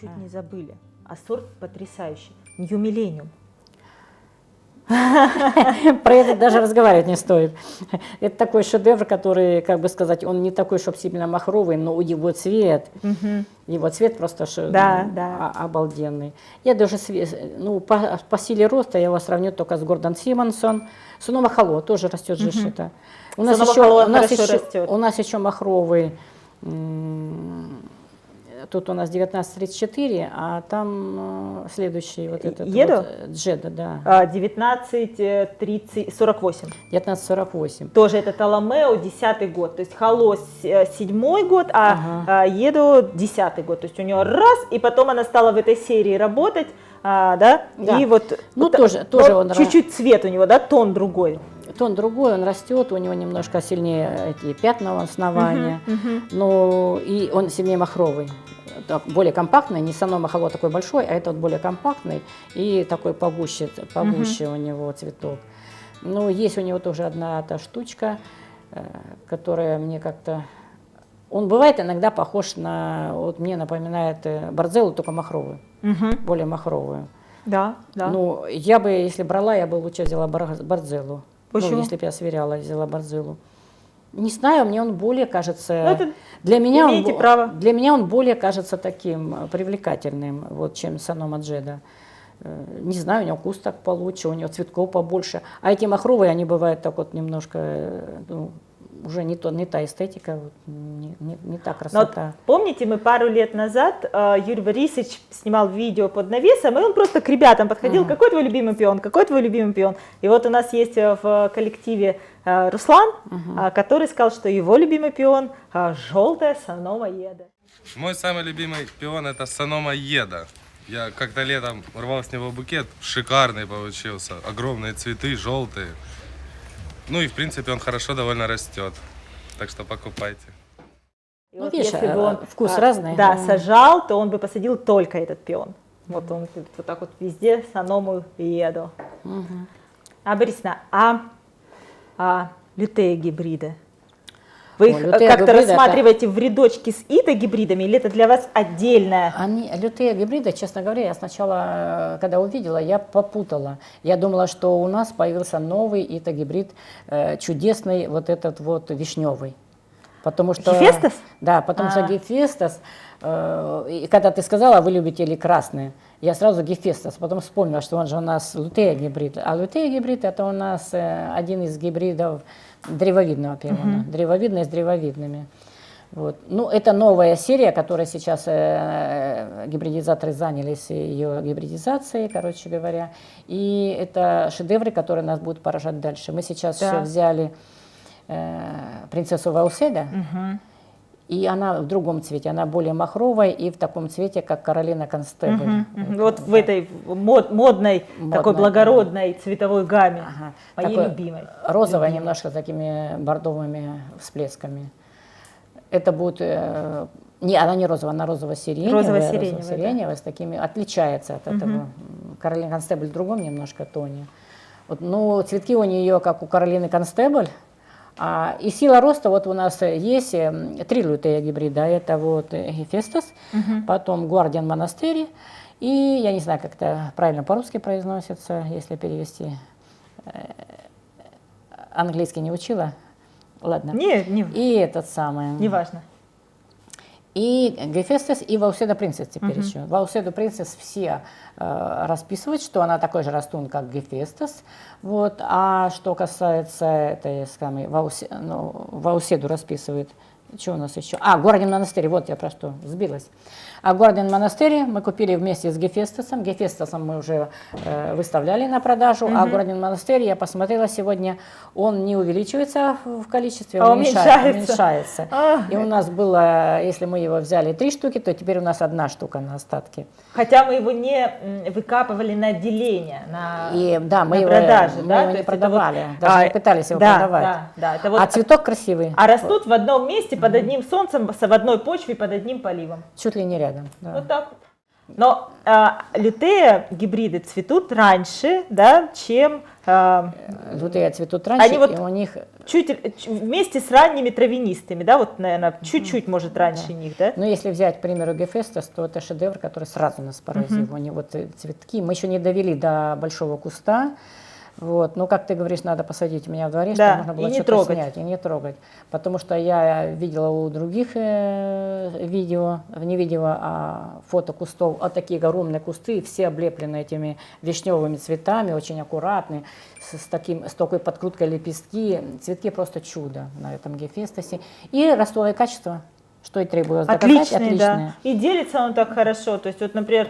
чуть не забыли. А сорт потрясающий. New Millennium. Про это даже разговаривать не стоит. Это такой шедевр, который, как бы сказать, он не такой, чтобы сильно махровый, но его цвет просто обалденный. Я даже, ну, по силе роста я его сравню только с Гордон Симонсон. Sonoma Halo тоже растет же это. У нас еще махровый. Тут у нас 1934, а там следующий вот этот вот, Джеда, да. 1948. 1948. Тоже это Таламео, 10-й год. То есть Хало 7-й год, а Еду 10-й год. То есть у нее раз, и потом она стала в этой серии работать, да? И вот, ну, вот тоже он чуть-чуть цвет у него, да, тон другой. Тон другой, он растет, у него немножко сильнее эти пятна основания, но и он сильнее махровый. Более компактный, не Sonoma Halo такой большой, а этот более компактный и такой погуще у него цветок. Ну, есть у него тоже одна та штучка, которая мне как-то... Он бывает иногда похож на... Вот мне напоминает бордзеллу, только махровую, более махровую. Да, да. Ну, я бы, если брала, я бы лучше взяла бордзеллу. Почему? Ну, если бы я сверяла, взяла бордзеллу. Не знаю, мне он более кажется... Для меня он более кажется таким привлекательным, вот, чем Sonoma Jeda. Не знаю, у него вкус так получше, у него цветков побольше. А эти махровые, они бывают так вот немножко, ну, уже не та эстетика, вот, не та красота. Вот, помните, мы пару лет назад Юрий Борисович снимал видео под навесом, и он просто к ребятам подходил, какой твой любимый пион, какой твой любимый пион. И вот у нас есть в коллективе Руслан, который сказал, что его любимый пион желтая Sonoma Jeda. Мой самый любимый пион это Sonoma Jeda. Я как-то летом рвал с него букет, шикарный получился, огромные цветы, желтые. Ну и в принципе он хорошо довольно растет, так что покупайте. И вот если бы он вкус разный. Да, сажал, то он бы посадил только этот пион. Вот он вот так вот везде Sonoma Jeda. А, Борисовна, лютые гибриды? Вы их как-то рассматриваете в рядочке с ИТО-гибридами, или это для вас отдельное? Лютые гибриды, честно говоря, я сначала, когда увидела, я попутала. Я думала, что у нас появился новый ИТО-гибрид, чудесный, вот этот вот вишневый. Потому что, Гефестас? Да, потому что Гефестас, и когда ты сказала, вы любите ли красные, я сразу Гефестас, потом вспомнила, что он же у нас лютея гибрид. А лютея гибрид это у нас один из гибридов древовидного пиона, древовидный с древовидными. Вот. Ну, это новая серия, которая сейчас гибридизаторы занялись ее гибридизацией, короче говоря. И это шедевры, которые нас будут поражать дальше. Мы сейчас взяли принцессу Вауседа, и она в другом цвете, она более махровая и в таком цвете, как Каролина Констебль. Вот в этой модной, такой благородной цветовой гамме, моей любимой. Розовая, немножко с такими бордовыми всплесками. Это будет, она не розовая, она розово-сиреневая. Розово-сиреневая, с такими, отличается от этого. Каролина Констебль в другом немножко тоне. Вот, ну, цветки у нее, как у Каролины Констебль. И сила роста, вот у нас есть 3 лютые гибрида, это вот Гефестас, потом Guardian Monastery, и я не знаю, как это правильно по-русски произносится, если перевести, английский не учила, ладно. И этот самый. Неважно. И Гефестас, и Вауседа Принцесс теперь еще. Вауседу Принцесс все расписывают, что она такой же растун, как Гефестас. Вот. А что касается этой самой Вауседу расписывают, что у нас еще? Guardian Monastery, вот я про что сбилась. А Guardian Monastery мы купили вместе с Гефестасом. Гефестасом мы уже выставляли на продажу, а Guardian Monastery, я посмотрела сегодня, он не увеличивается в количестве, он уменьшается. И у нас было, если мы его взяли 3 штуки, то теперь у нас 1 штука на остатке. Хотя мы его не выкапывали на отделение, на продажу. Мы его не продавали, даже не пытались его продавать. А цветок красивый. А растут в одном месте, под одним солнцем, в одной почве, под одним поливом. Чуть ли не рядом. Да. Вот так вот. Но лютея гибриды цветут раньше, да, чем Лютея цветут раньше, они вот и у них... вместе с ранними травянистыми, да, вот, наверное, чуть-чуть, может, раньше них, да? Но если взять, к примеру, Гефестас, то это шедевр, который сразу нас поразил. Они вот цветки, мы еще не довели до большого куста, вот, но, как ты говоришь, надо посадить у меня в дворе, Да, чтобы можно было и не что-то трогать. снять, и не трогать. Потому что я видела у других видео, не видео, а фото кустов, а такие огромные кусты, все облеплены этими вишневыми цветами, очень аккуратные, с такой подкруткой лепестки. Цветки просто чудо на этом Гефестосе. И ростовое качество, что и требуется доказать, Отличный, да. И делится он так хорошо. То есть, вот, например,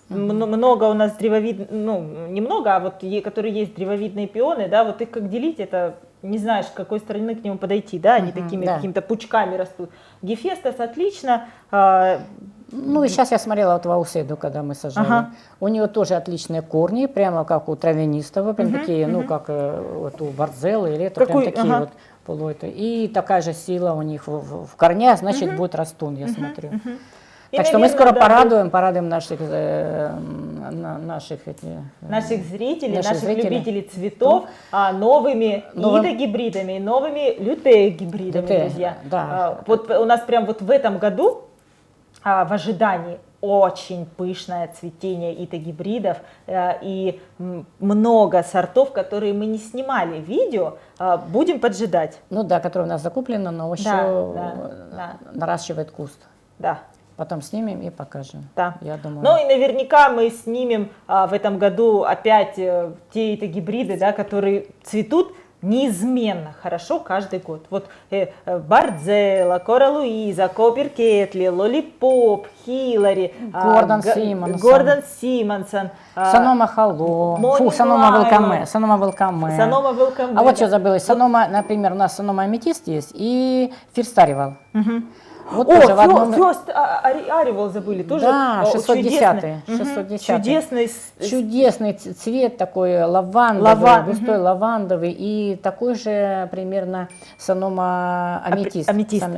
много у нас древовидных, ну, немного, а вот которые есть древовидные пионы, да, вот их как делить, это не знаешь, с какой стороны к нему подойти, да, они такими какими-то пучками растут. Гефестас отлично. Ну, и сейчас я смотрела вот Вауседу, когда мы сажали. Ага. У нее тоже отличные корни, прямо как у травянистого, прям такие, ну, как вот у Барзелы, или это прям такие вот полуэты. И такая же сила у них в корнях, значит, будет растун, я смотрю. Так что мы скоро порадуем наших зрителей, наших любителей цветов новыми ида-гибридами, новыми лютея-гибридами, друзья. Да. Вот у нас прям вот в этом году в ожидании очень пышное цветение ида-гибридов и много сортов, которые мы не снимали видео, будем поджидать. Ну да, которые у нас закуплены, но еще наращивает куст. Да. Потом снимем и покажем. Да. Я думаю. Ну и наверняка мы снимем в этом году опять те гибриды, да, которые цветут неизменно хорошо каждый год. Вот Барзела, Кора Луиза, Копер Кетли, Лолипоп, Хиллари, Гордон Симонсон, Санома Хало, Санома Велкаме. А вот что забылось, Санома, например, у нас Санома Аметист есть и Фирстаривал. Вот Фёст Аривал забыли, тоже да, 610. Чудесный цвет такой лавандовый, густой лавандовый и такой же примерно Санома Аметист.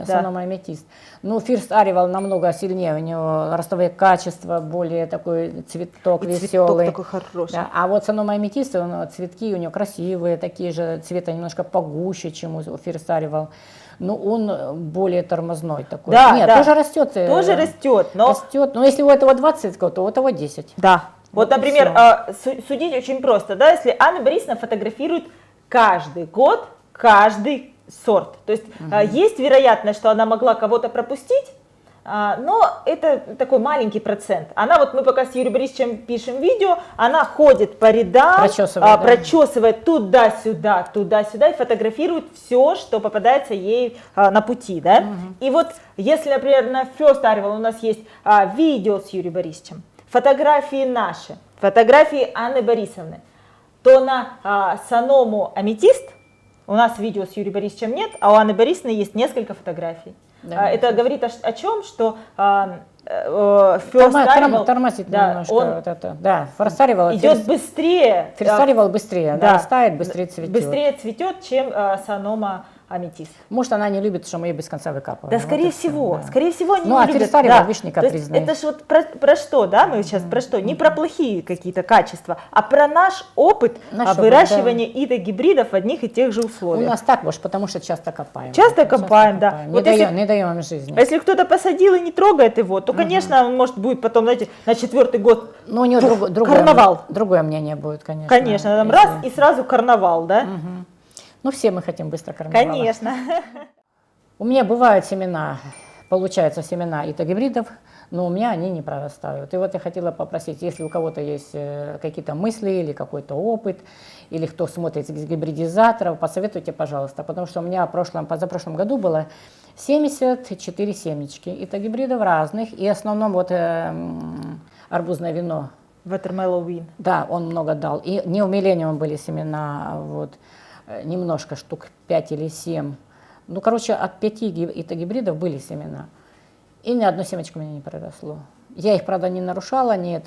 Санома Аметист. Ну, Фирст Аривал намного сильнее, у него ростовые качества, более такой цветок веселый. Такой хороший. Да, а вот Санома Аметист, цветки у него красивые, такие же цвета немножко погуще, чем у Фирст Аривал. Ну, он более тормозной такой. Да, нет, да. Тоже растет. Тоже растет, но если у этого 20, то у этого 10. Да. Вот, например, судить очень просто, да, если Анна Борисовна фотографирует каждый год, каждый сорт. То есть есть вероятность, что она могла кого-то пропустить, но это такой маленький процент. Она, вот мы пока с Юрием Борисовичем пишем видео, она ходит по рядам, прочесывает туда-сюда и фотографирует все, что попадается ей на пути. Да? И вот если, например, на First Arrival у нас есть видео с Юрием Борисовичем, фотографии наши, фотографии Анны Борисовны, то на Саному Аметист у нас видео с Юрием Борисовичем нет, а у Анны Борисовны есть несколько фотографий. Да, это говорит о чем, что тормозит немножко вот это. Да, Форсаривал идет быстрее. Форсаривал быстрее, растает, быстрее цветет. Быстрее цветет, чем Санома Аметист. Может, она не любит, что мы ее без конца выкапываем. Да, скорее всего, они не любят. Форсаривал, видишь, не капризный. Это же вот про что, да, мы сейчас про что? Не про плохие какие-то качества, а про наш опыт выращивания ида-гибридов в одних и тех же условиях. У нас так, может, потому что часто копаем. Часто копаем, да. Не даем им жизни. Если кто-то посадил и не трогает его, то, конечно, он может будет потом, знаете, на 4-й год у него карнавал. Другое мнение будет, конечно. Конечно, там раз и сразу карнавал, да? Ну, все мы хотим быстро карнавала. Конечно. У меня бывают семена, получаются семена ида-гибридов, но у меня они не прорастают. И вот я хотела попросить, если у кого-то есть какие-то мысли или какой-то опыт, или кто смотрит из гибридизаторов, посоветуйте, пожалуйста, потому что у меня позапрошлом году было 74 семечки ида-гибридов разных, и в основном вот арбузное вино. Watermelon Win. Да, он много дал. И не у Millennium были семена, вот, немножко, штук 5 или 7. Ну, короче, от 5 ида-гибридов были семена. И ни одно семечко у меня не проросло. Я их, правда, не нарушала, не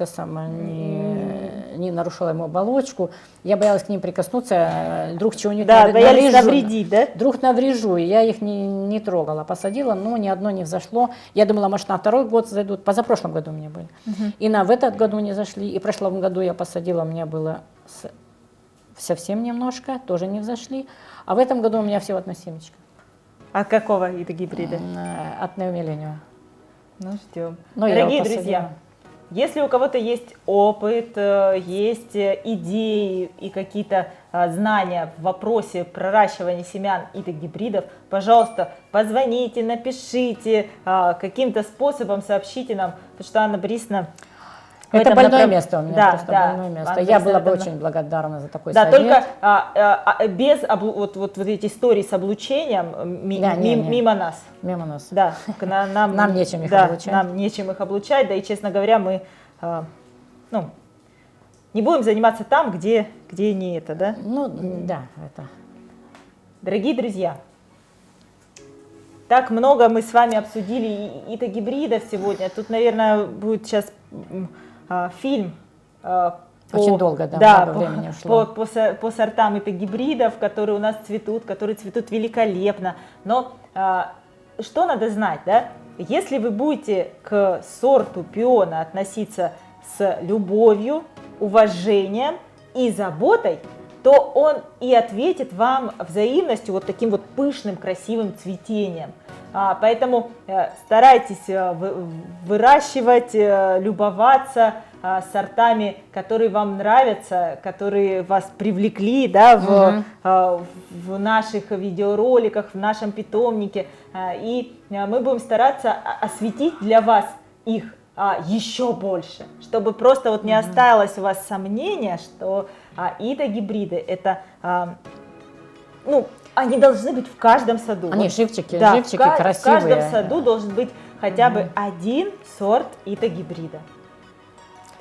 не нарушала ему оболочку. Я боялась к ним прикоснуться, вдруг чего-нибудь Да, боялись наврежу. навредить, да? Вдруг наврежу, и я их не трогала. Посадила, но ни одно не взошло. Я думала, может, на второй год зайдут. Позапрошлом году у меня были. И в этот году не зашли. И в прошлом году я посадила, у меня было совсем немножко, тоже не взошли. А в этом году у меня всего одна семечка. От какого вида гибрида? От неумиления. Ну, ждем. Но я Дорогие его друзья, если у кого-то есть опыт, есть идеи и какие-то знания в вопросе проращивания семян и гибридов, пожалуйста, позвоните, напишите, каким-то способом сообщите нам, потому что Анна Борисовна... в Это этом больное место у меня, Да, просто да. больное место. Анна Я была Борисовна, бы очень благодарна за такой да, совет. только без вот эти истории с облучением Да, не. мимо нас. Мимо нас. Да, Нам нечем их да, облучать. нам нечем их облучать, да и, честно говоря, мы не будем заниматься там, где не это, да? Ну, да, это... Дорогие друзья, так много мы с вами обсудили гибридов сегодня. Тут, наверное, будет сейчас фильм. Очень долго, да, много времени ушло. По сортам гибридов, которые у нас цветут, которые цветут великолепно. Но что надо знать, да? Если вы будете к сорту пиона относиться с любовью, уважением и заботой, то он и ответит вам взаимностью вот таким вот пышным, красивым цветением. Поэтому старайтесь выращивать, любоваться сортами, которые вам нравятся, которые вас привлекли, да, в наших видеороликах, в нашем питомнике. И мы будем стараться осветить для вас их еще больше, чтобы просто вот не осталось у вас сомнения, что гибриды это, они должны быть в каждом саду. Они живчики, да, живчики красивые. В каждом саду должен быть хотя бы один сорт гибрида.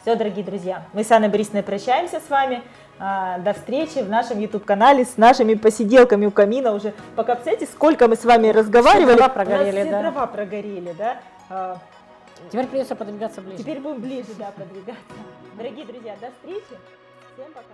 Все, дорогие друзья, мы с Анной Борисовной прощаемся с вами. До встречи в нашем YouTube-канале с нашими посиделками у камина. Уже пока, представляете, сколько мы с вами разговаривали. Дрова прогорели, у нас все да. дрова прогорели, да. Теперь придется подвигаться ближе. Теперь будем ближе, да, продвигаться. Дорогие друзья, до встречи. Всем пока.